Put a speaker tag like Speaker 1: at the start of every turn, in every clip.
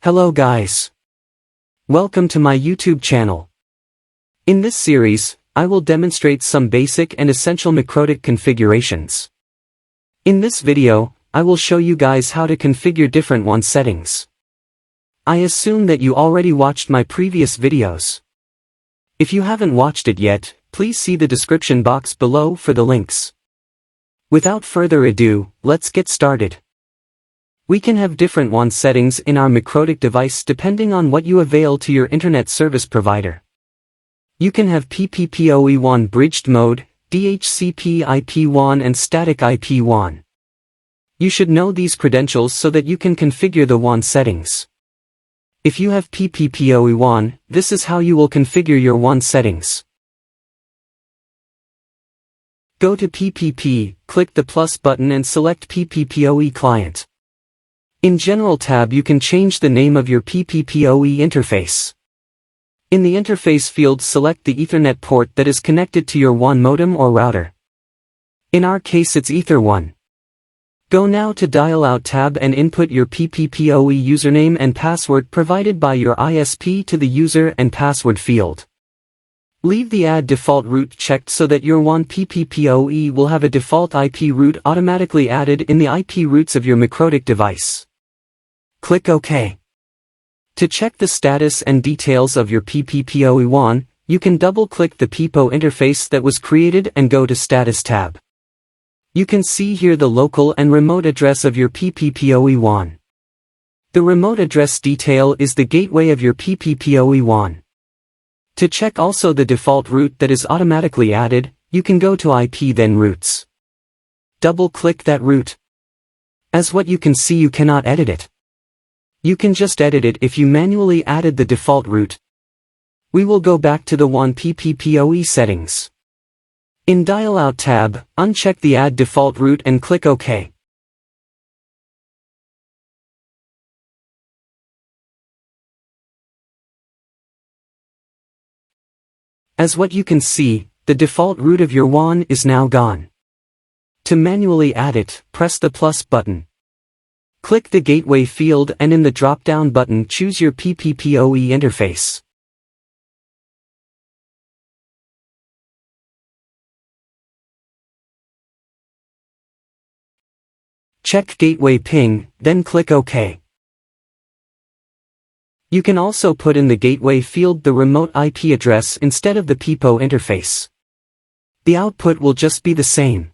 Speaker 1: Hello guys. Welcome to my YouTube channel. In this series, I will demonstrate some basic and essential Mikrotik configurations. In this video, I will show you guys how to configure different WAN settings. I assume that you already watched my previous videos. If you haven't watched it yet, please see the description box below for the links. Without further ado, let's get started. We can have different WAN settings in our Mikrotik device depending on what you avail to your internet service provider. You can have PPPoE WAN bridged mode, DHCP WAN and Static WAN. You should know these credentials so that you can configure the WAN settings. If you have PPPoE WAN, this is how you will configure your WAN settings. Go to PPP, click the plus button and select PPPoE client. In General tab you can change the name of your PPPoE interface. In the interface field select the Ethernet port that is connected to your WAN modem or router. In our case it's Ether1. Go now to Dial Out tab and input your PPPoE username and password provided by your ISP to the user and password field. Leave the Add Default Route checked so that your WAN PPPoE will have a default IP route automatically added in the IP routes of your Mikrotik device. Click OK. To check the status and details of your PPPoE WAN, you can double-click the PPPoE interface that was created and go to Status tab. You can see here the local and remote address of your PPPoE WAN. The remote address detail is the gateway of your PPPoE WAN. To check also the default route that is automatically added, you can go to IP then routes. Double-click that route. As what you can see you cannot edit it. You can just edit it if you manually added the default route. We will go back to the WAN PPPoE settings. In Dial Out tab, uncheck the Add Default Route and click OK. As what you can see, the default route of your WAN is now gone. To manually add it, press the plus button. Click the Gateway field and in the drop-down button choose your PPPoE interface. Check Gateway Ping, then click OK. You can also put in the Gateway field the remote IP address instead of the PPPoE interface. The output will just be the same.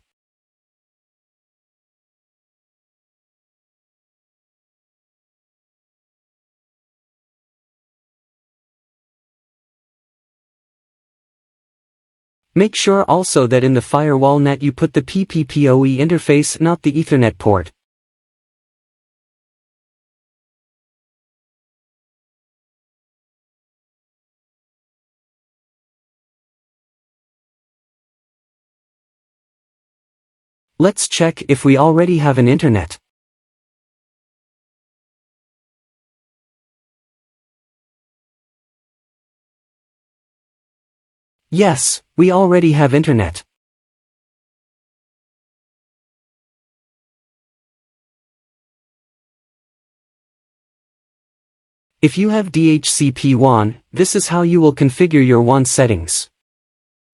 Speaker 1: Make sure also that in the firewall net you put the PPPoE interface, not the Ethernet port. Let's check if we already have an internet. Yes, we already have internet. If you have DHCP WAN, this is how you will configure your WAN settings.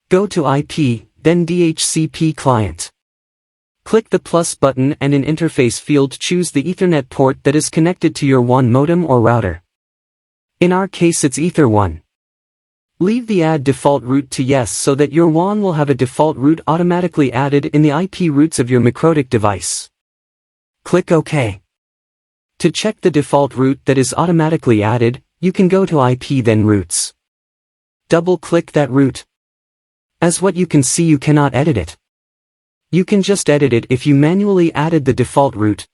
Speaker 1: Go to IP, then DHCP client. Click the plus button and in interface field choose the Ethernet port that is connected to your WAN modem or router. In our case it's Ether1. Leave the Add Default Route to Yes so that your WAN will have a default route automatically added in the IP routes of your Mikrotik device. Click OK. To check the default route that is automatically added, you can go to IP then routes. Double-click that route. As what you can see you cannot edit it. You can just edit it if you manually added the default route.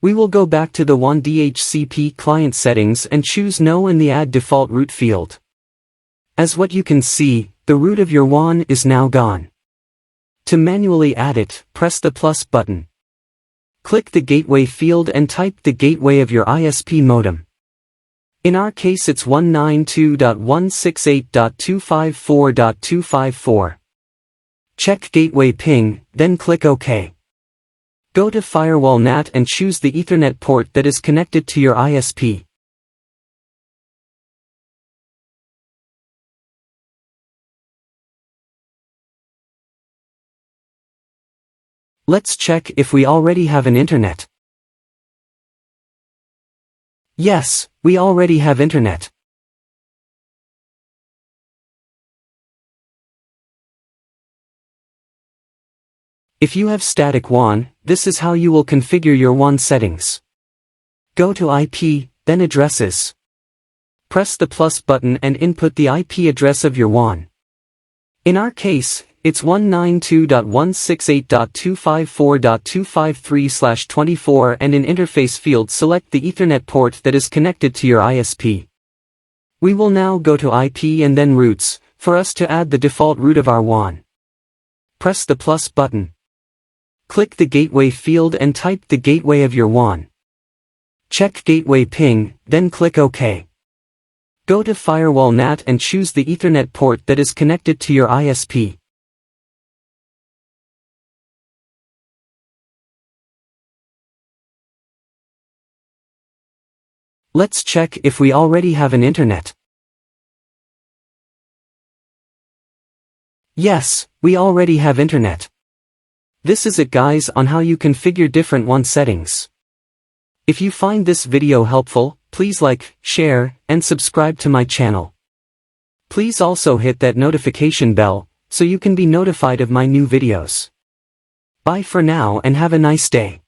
Speaker 1: We will go back to the WAN DHCP client settings and choose No in the Add Default Route field. As what you can see, the route of your WAN is now gone. To manually add it, press the plus button. Click the Gateway field and type the gateway of your ISP modem. In our case it's 192.168.254.254. Check Gateway Ping, then click OK. Go to Firewall NAT and choose the Ethernet port that is connected to your ISP. Let's check if we already have an internet. Yes, we already have internet. If you have static WAN, this is how you will configure your WAN settings. Go to IP, then addresses. Press the plus button and input the IP address of your WAN. In our case, it's 192.168.254.253/24 and in interface field select the Ethernet port that is connected to your ISP. We will now go to IP and then routes, for us to add the default route of our WAN. Press the plus button. Click the gateway field and type the gateway of your WAN. Check gateway ping, then click OK. Go to Firewall NAT and choose the Ethernet port that is connected to your ISP. Let's check if we already have an internet. Yes, we already have internet. This is it guys on how you configure different WAN settings. If you find this video helpful, please like, share, and subscribe to my channel. Please also hit that notification bell, so you can be notified of my new videos. Bye for now and have a nice day.